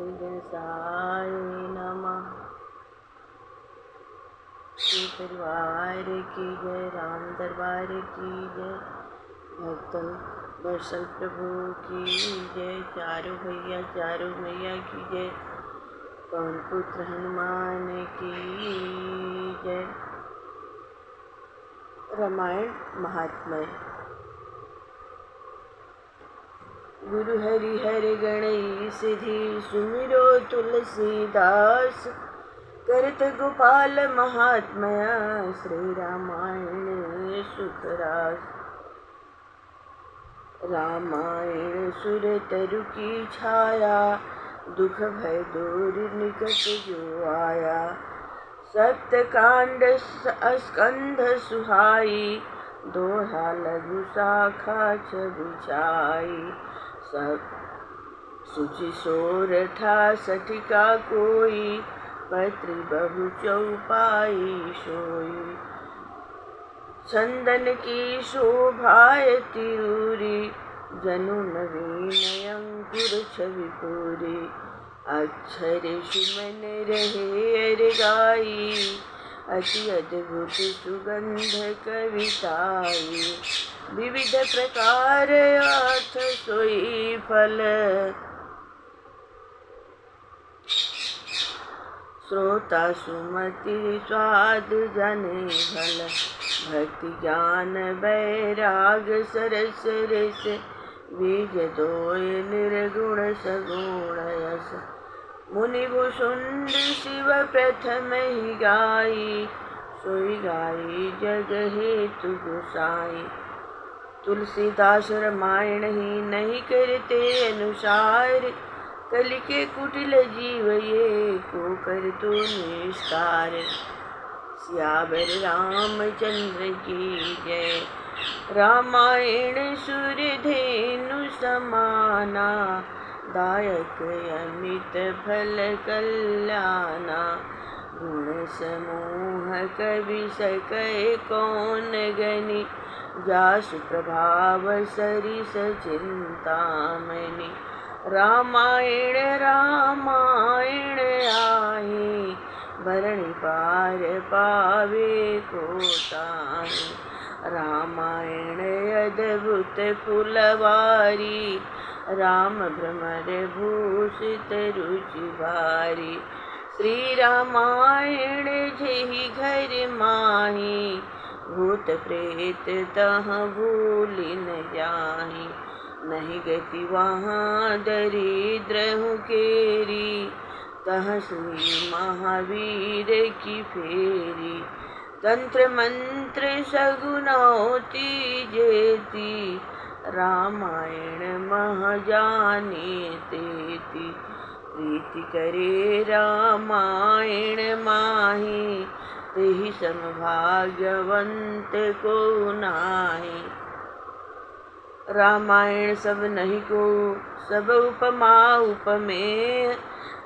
विघ्न सहाय नमः। श्री परिवार की जय, राम दरबार की जय, भक्तन बरसल प्रभु की जय, चारों भैया चारों मैया की जय, पवन पुत्र हनुमान की जय। रामायण महात्म्य। गुरु हरि हरि गणेश सिद्धि, सुमिरो तुलसीदास, करत गोपाल महात्म्य, श्री रामायण सुखरास। रामायण सुर तरु की छाया, दुख भय दूर निकट जो आया। सप्त कांड स्कंध सुहाई, दोहा लघु शाखा छबिछाई। सब सुचि सोरठा सठिका कोई, पत्री बहु चौपाई सोई। चंदन की शोभाय तिरूरी, जनु नवीन अंकुर छवि पूरी। अक्षर सुमन रहे अर गाई, अति अद्भुत सुगंध कविताई। विविध प्रकार अर्थ सोई फल, श्रोता सुमति स्वाद जने भल। भक्ति ज्ञान वैराग सरस रस, बीज दोय निर्गुण सगुण यस। मुनि भुषुंड शिव प्रथम ही गाई, सोई गाई जग हेतु गोसाई। तुलसीदास रामायण ही नहीं करते अनुसार, कलि के कुटिल जीव ये को कर तो निस्तार। सियावर रामचंद्र की जय, रामायण सुर धेनु समाना। दायक अमित फल कल्याणा, गुण समूह कवि सकै कौन गनि। जासु प्रभाव सरिस चिंतामणि, रामायण रामायण आहि। भरणी पार पावे को ताहि, रामायण अद्भुत फुलवारी। राम भ्रमर भूषित रुचि भारी, श्री रामायण जेहि घर माहि। भूत प्रेत तह भूलि न जाहि, नहीं गति वहाँ दरिद्र हूँ केरी। तह श्री महावीर की फेरी, तंत्र मंत्र सगुनौती जेती। रामायण मह जाने तेती, प्रीति करे रामायण माहि। तेहि सम भाग्यवंत को नाहि, रामायण सब नहीं को सब उपमा उपमेय।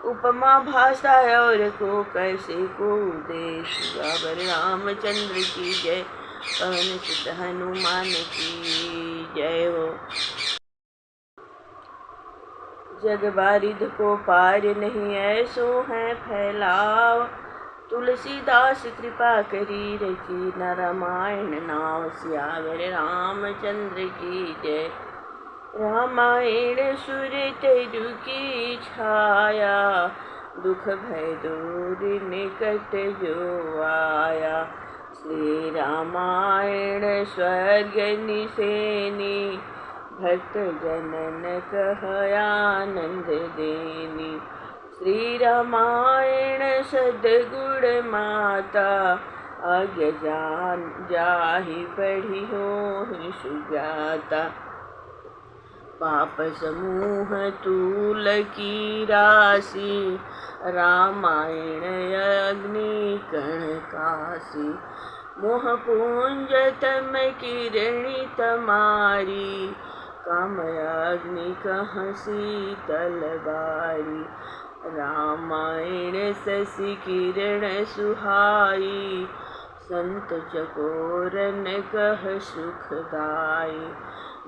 उपमा भाषा और को कैसे को देश। बाबर रामचंद्र की जय, पवन सुत हनुमान की जय हो। जग बारिध को पार नहीं, ऐसो है फैलाव। तुलसीदास कृपा करी रची न रामायण नाव। सियावर रामचंद्र की जय, रामायण सुर तरु की छाया। दुख भय दूर निकट जो आया। श्री रामायण स्वर्ग निसेनी, भक्त जनन कह आनंद देनी। श्री रामायण सद्गुण माता, आज्ञा जान जाहि पढ़ी होहि सुजाता। पाप समूह तूल की राशि, रामायण अग्नि कण काशी। मोह पुंज तम किरणी तमारी, काम अग्नि कह शीतल बारी। रामायण शशि किरण सुहाई, संत चकोरन कह सुखदाई।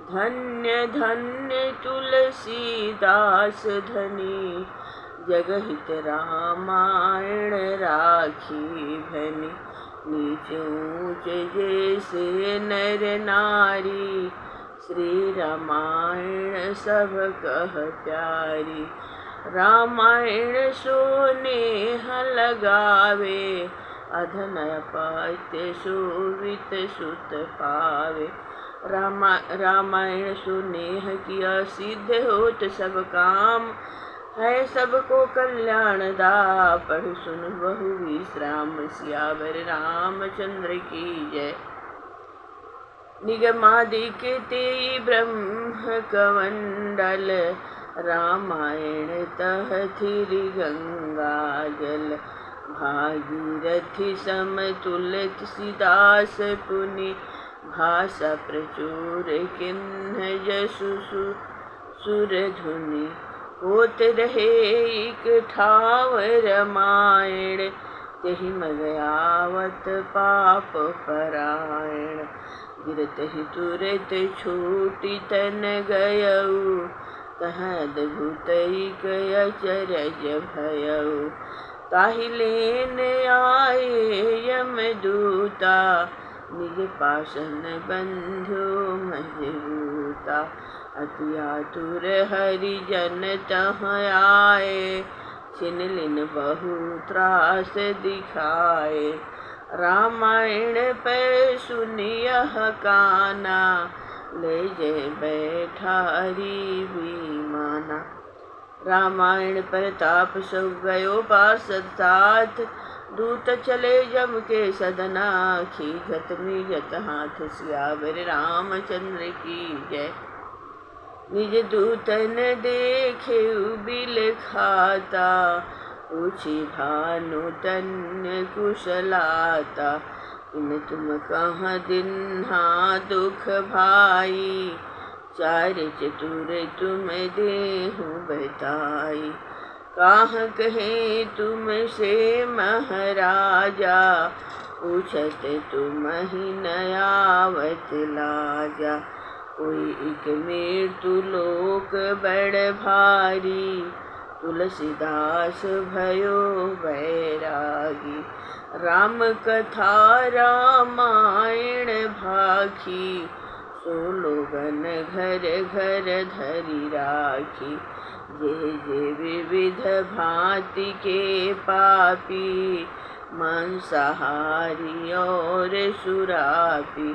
धन्य धन्य तुलसीदास धनी, जगहित रामायण राखी भनी। नीच ऊँच जैसे नर नारी, श्री रामायण सब कह प्यारी। रामायण सो नेह लगावे, अधन अपत्य शोभित सुत पावे। रामायण सो नेह किया सिद्ध होत सब काम, है सबको कल्याण दा। पढ़ सुन बहु विश्राम, सियावर रामचंद्र की जय। निगमादिक तेई ब्रह्म कमंडल, रामायण तह थिरि गंगा जल। भागीरथी समतुल्य तुलसीदास पुनि, भाषा प्रचुर किन्ह जसु सुर धुनि। होत रहे एक ठाव रामायण, तेहि मग आवत पाप परायण। गिरत ही तुरत छूटि तन गयऊ, तह अद्भुत एक अचरज भयऊ। ताहि लेन आए यमदूता, निज पासन बंधु मजबूता। अति आतुर हरिजन तह आए, छिन लिन बहु त्रास दिखाए। रामायण पे सुनि यह काना, ले जय बैठा हरि बीमाना। रामायण पर ताप सौ गयो पार्षद साथ, दूत चले जम के सदना। खीजत मीजत हाथ, सियावर रामचंद्र की जय। निज दूतन देखे बिल खाता, पूछी भानु तन्य कुशलाता। इन तुम कहाँ दिन्हा दुख भाई, चार चतुर तुम देहु बताई। कहाँ कहे तुम से महाराजा, पूछत तुम ही नयावत लाजा। कोई एक मृत्यु लोक बड़ भारी, तुलसीदास भयो बैरागी। राम कथा रामायण भाखी, सो लोगन घर घर धरि राखी। जे जे विविध भांति के पापी, मांसाहारी और सुरापी।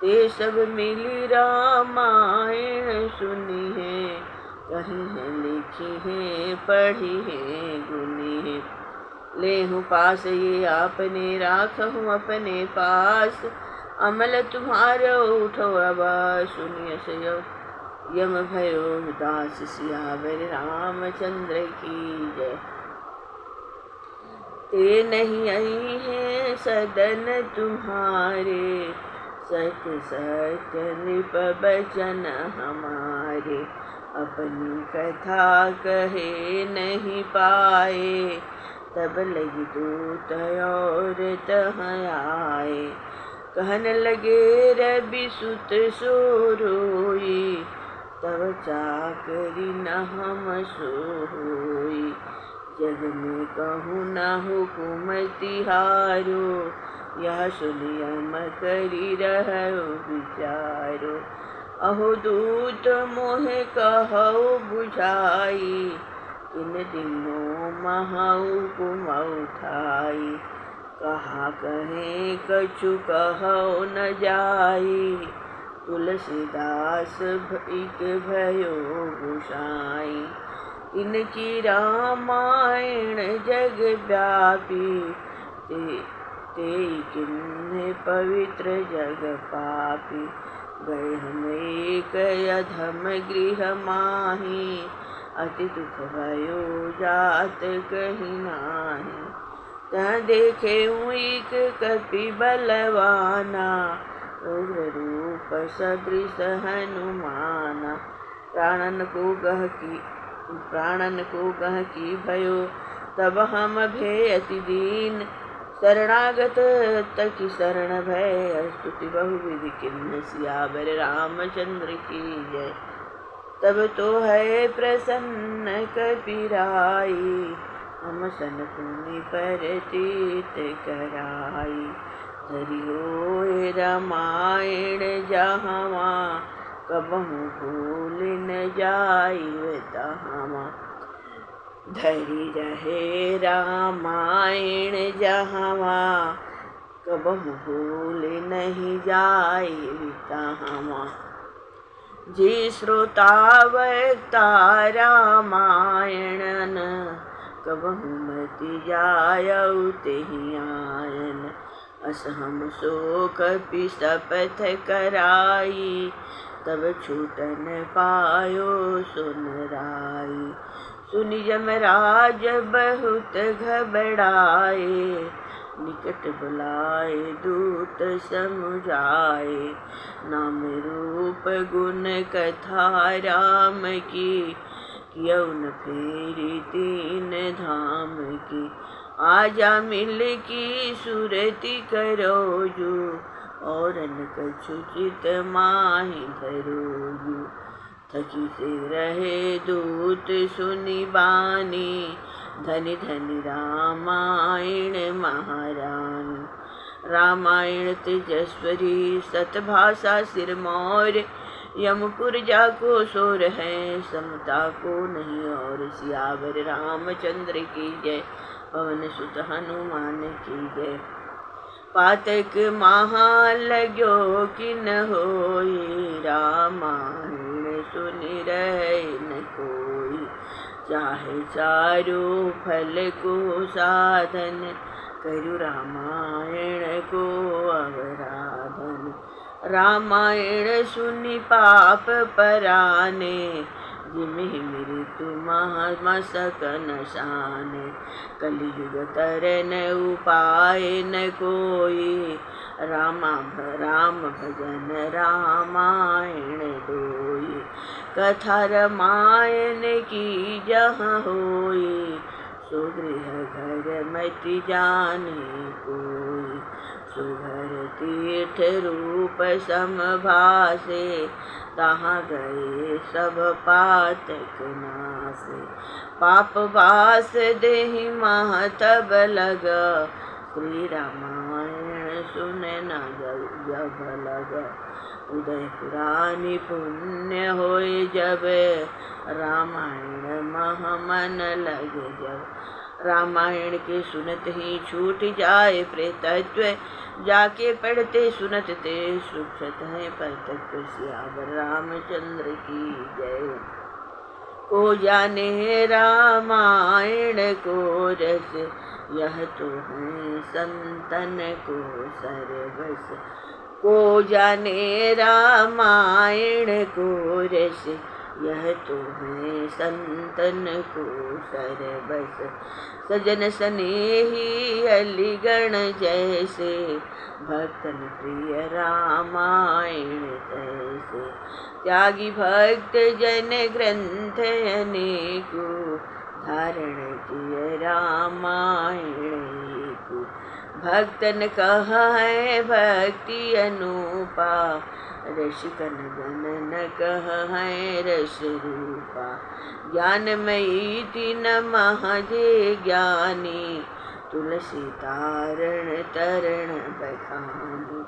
ते सब मिली रामायण सुनी है, कहीं है लिखी है पढ़ी है गुनी है। लेहूँ पास ये आपने राखहूँ अपने पास, अमल तुम्हारो उठो अब सुनिय सयो। यम भयो दास, सियावर रामचंद्र की जय। ते नहीं आई है सदन तुम्हारे, सत्य सत्य नृप बचन हमारे। अपनी कथा कहे नहीं पाए, तब लगी दूत और तह आए। कहन लगे रवि सुत सो रोई, तब चाकरी न हम सोई। जग में कहूँ न हुकुम तिहारो, यह सुनियम करी रहो विचारो। अहो दूत मोहे कहो बुझाई, इन दिनों महाहुकुम उठाई। कहा कहें कछु कहो न जाई, तुलसीदास एक भयो गुसाई। इनकी रामायण जग व्यापी, ते किन्ने पवित्र जग पापी। गए हम एक अधम गृह माही, अति दुख भयो जात कहीं नाही। तह देखे एक कपि बलवाना, उग्र रूप सदृश हनुमाना। प्राणन को गह की भयो, तब हम भय अति दीन। शरणागत तकी शरण भय, स्तुति बहुविधि किन्ह, सियावर रामचंद्र की जय। तब तो है प्रसन्न कपिराई, हम सन पुनि परतीत कराई। धरियो रामायण जहाँ, कबहु भूल न जाई तहाँ। धरि रहे रामायण जहाँ, कबहु भूल नहीं जाई तहाँ। जे श्रोता वक्ता रामायण, कबहु मति जायउ तेहि आयन। अस हम सो कपि शपथ कराई, तब छूटन पायो सुन राई। सुनि यमराज बहुत घबराए, निकट बुलाए दूत समुझाए। नाम रूप गुण कथा राम की, कियौ न फेरी तीन धाम की। आजा मिल की सुरति करोजु, और न कछु चित माहि धरोजु। थकी से रहे दूत सुनि बानी, धनि धनि रामायण महारानी। रामायण तेजस्वरी सतभाषा सिरमौर, यमपुर जाको सोर है समता को नहीं और। सियावर रामचंद्र की जय, पवन सुत हनुमान की जय। पातक महा लगो किन होई, रामायण सुनि रहे न कोई। चाहे चारो फल को साधन, करु रामायण को अवराधन। रामायण सुनि पाप पराने, जिमिहि मृत्यु मस्तक शाने। कलियुग तरन उपाय न कोई, राम भजन रामायण दोई। कथा रामायण की जहाँ होई, सो गृह घर मति जाने कोई। सुघर तीर्थ रूप समभासे, तहाँ गए सब पातक नासे। पाप वास देहि महतब लग, श्री रामायण सुने न जब लग। उदय पुरानी पुण्य होय जब, रामायण मह मन लगे जब। रामायण के सुनत ही छूट जाए प्रेतत्व, जाके पढ़ते सुनत ते सुखत है परतत्व। सियावर रामचंद्र की जय। को जाने रामायण को रस, यह तो है संतन को सरबस। को जाने रामायण को रस, यह तो है संतन को सरबस। सजन सनेही अलिगण जैसे, भक्तन प्रिय रामायण तैसे। त्यागी भक्त जन ग्रंथ अनेको, धारण किय रामायण एको। भक्तन कह है भक्ति अनूपा, रसिकन गण न कह है रस रूपा। ज्ञानमयी तीन महजे ज्ञानी, तुलसी तारण तरण बखानी।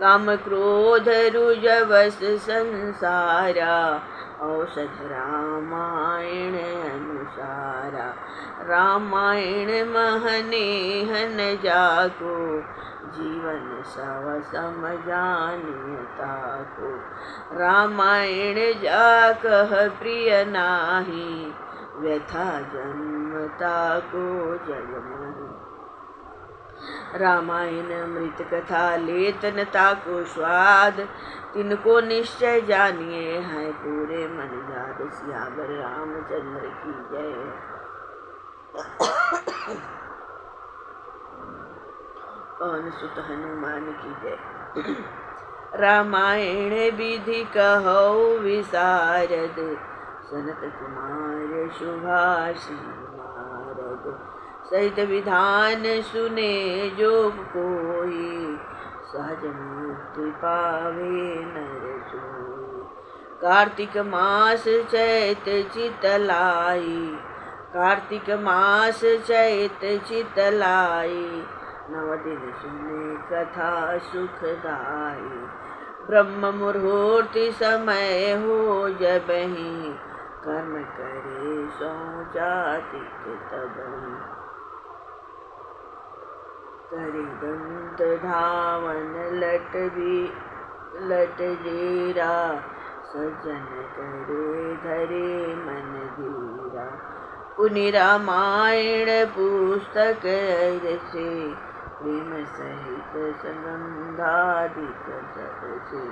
काम क्रोध रुजवस संसारा, औषध रामायण अनुसारा। रामायण महनेहन जाको, जीवन सव सम जानियता को। रामायण जाकह प्रिय नाही, व्यथा जन्मता को जग मोहि। रामायण मृत कथा लेतनता को स्वाद, तिनको निश्चय जानिए हैं पूरे मन जाद। सियावर रामचंद्र की जय। पवन सुत हनुमान की जय। रामायण विधि कहो विशारद, सनत कुमार शुभाषी नारद। सहित विधान सुने जो कोई, सहज मुक्ति पावे नर सोई। कार्तिक मास चैत चितलाई, कार्तिक मास चैत चितलाई, नव दिन सुने कथा सुखदाई। ब्रह्म मुहूर्ति समय हो जबहि, कर्म करे सो जातिक तबहि। करे दंत धावन लट जीरा, सज्जन करे धरे मन धीरा। पुनि रामायण पुस्तक से, प्रेम सहित संबंधादिक से।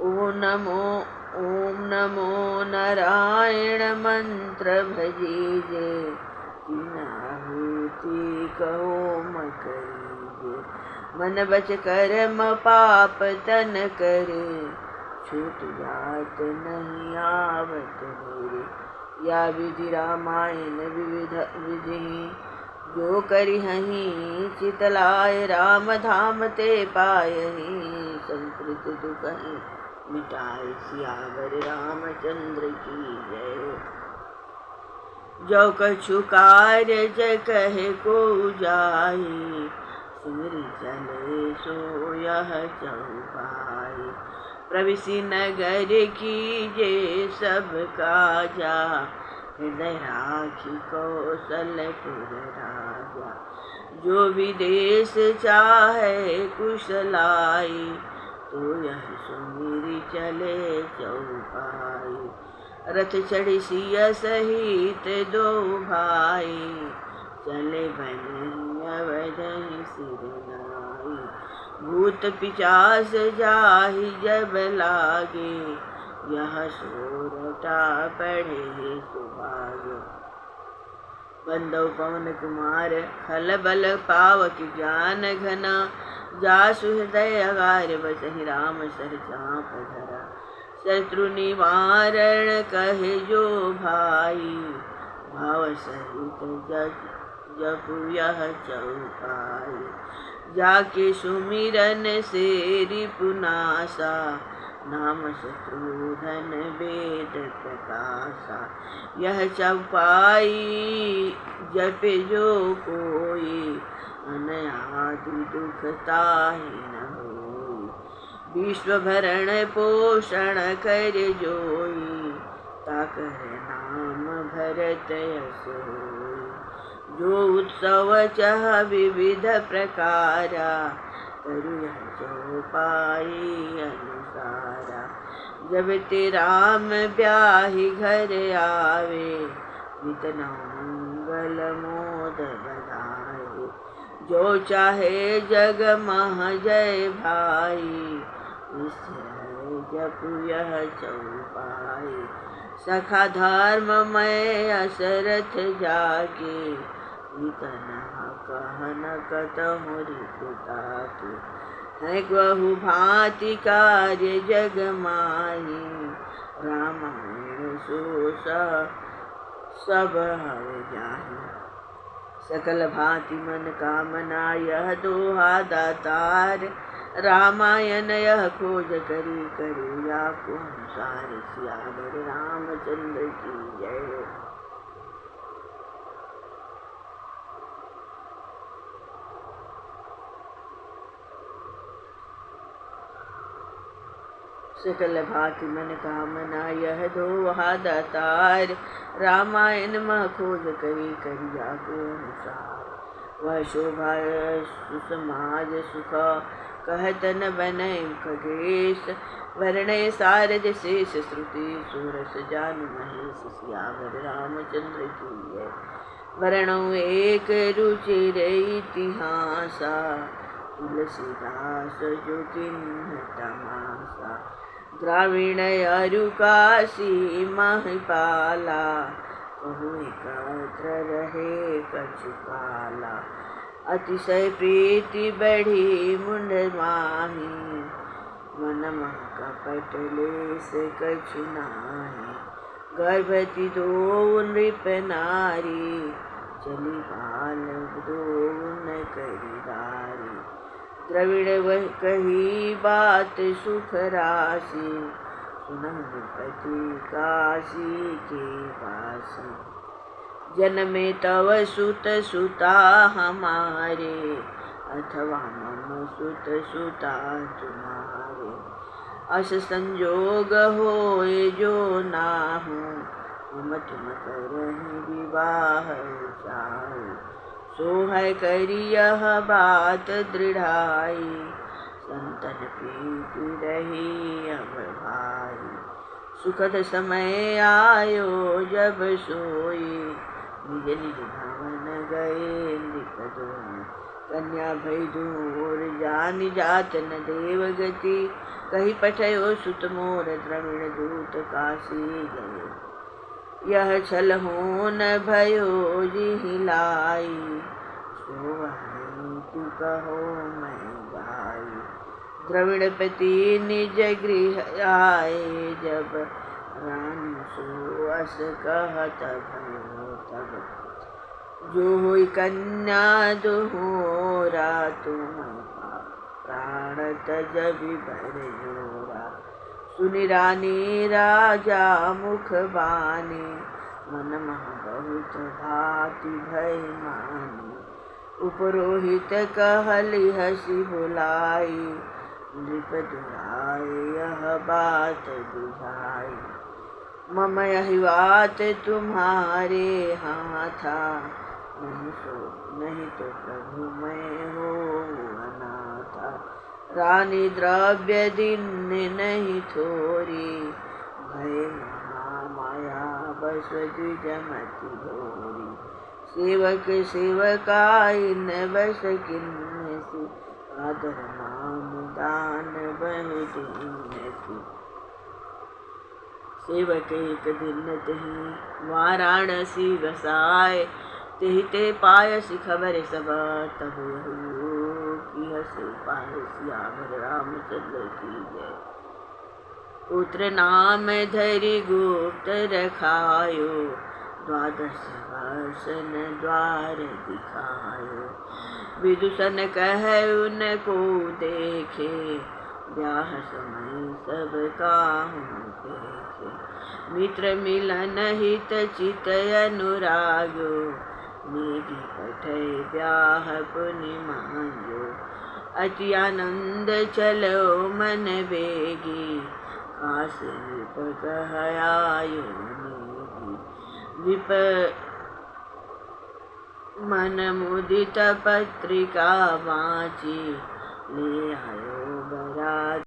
ओम नमो नारायण मंत्र भजीजे, तीनाहुति कहो म करीजे। मन बच कर्म पाप तन करे, छूट जात नहीं आवत मेरे। या विधि रामायण विविध विधि, जो करिहहि चितलाय। राम धाम ते पायहि, संस्कृत दुखहि मिटाय। सियावर रामचंद्र की जय। जो कछु कार्य जय कहे को जाई, सिमरि चले सो यह चौपाई। प्रविशि नगर कीजे सब काजा, हृदय राखी कौशलपुर राजा। जो विदेश चाहे कुशलाई, तो यह सुमिरि चले चौपाई। रथ चढ़ी सिया सहित दो भाई, चले बनि अवधि सिर नाई। भूत पिशाच जाहि जब लागे, यह सोरठा पढ़े सुभागे। बंदौ पवन कुमार खल बल पावक ज्ञान घना, जासु हृदय अगार बसहि राम सर चाप धरा। शत्रु निवारण कहे जो भाई, भाव सहित जपु यह चौपाई। जाके सुमिरन से रिपुनासा, नाम शत्रुघ्न वेद प्रकाशा। यह चौपाई जपे जो कोई, अनादि दुख ताहि न होई। विश्व भरण पोषण कर जोई, ताकर नाम भरत यश होई। जो उत्सव चह विविध प्रकारा, करु यह चौपाई अनुसारा। जब ते राम ब्याहि घर आवे, नित मंगल मोद बधाए। जो चाहे जग मह जय भाई, जपु यह चौपाई। सखा धर्ममय असरथ जाके, इतना कहन कतहु रिपुताके। है बहु भांति कार्य जग माही, रामायण सो सब हर जाहि। सकल भांति मन कामना यह दोहा दातार, रामायण यह खोज करी करी याको अनुसार। सियावर रामचंद्र की जय। सकल भांति मन कामना यह दोहा दातार, रामायण मह खोज करी करी याको अनुसार। वह शोभा सुसमाज सुख, कहत न बनय खगेश। वर्णय सारद शेष श्रुति, सुरस जानु महेश। सियावर रामचंद्र की जय। वर्णौ एक रुचिर इतिहासा, तुलसीदास जो किन्ह तमासा। द्राविण अरु काशी महिपाला, कहु एकत्र रहे कछु काला। अतिशय प्रीति बढ़ी मुंड माही, मन मह कपट लेस कछु नाही। गर्भवती दो नृप नारी, चली बाल दो न करी दारी। द्रविड़ वह कही बात सुख राशि, सुनपति काशी के वासी। जन्मे तव सुत सुता हमारे, अथवा मम सुत सुता तुम्हारे। अस संजोग होए जो नाहु, हम तुम करहि विवाह चाहु। सो है करी यह बात दृढ़ाई, संतन प्रीति रही अब भाई। सुखद समय आयो जब सोई, निज निज भवन गए नृपदोई। कन्या भई दूर जानि जात न देव गति, कही पठयो सुत मोर द्रविण दूत काशी गए। यह छल होन भयो जिहि लाई, सो तू कहो मैं गाई। द्रविणपति निज गृह आए जब, रानी सो अस कहत भयो तब। जो हुई कन्या दुहोरा, तुम प्राण तजबि भर जोरा। सुनि रानी राजा मुख बानी, मन मह बहुत भांति भय मानी। उपरोहित कहली हसी बुलाई, नृप दुलाए यह बात बुझाई। मम यही बात तुम्हारे हाथा, नहीं तो प्रभु मैं हो अनाथा। रानी द्रव्य दिन नहीं थोरी, भय महामाया बस द्विजमति भोरी। सेवक सेवकाई न बस किन्नसी, आदर मान दान बहु दीनसी। सेवक एक दिन तही वाराणसी बसाए, तेहि ते पायसी खबर सब तब की हसु पाय। सियावर रामचंद्र की जय। पुत्र नाम धरि गुप्त रखायो, 12 वर्ष न द्वार दिखायो। विदूषण कहे उनको देखे, ब्याह समय सब काहू देखे। मित्र मिलन हित चित अनुरागो, नेगी पठै ब्याह पुनि मांगो। अति आनंद चलो मन बेगी, काश विप कह आयो नेगी। विप मन मुदित पत्रिका वाची, ले आयो बरात।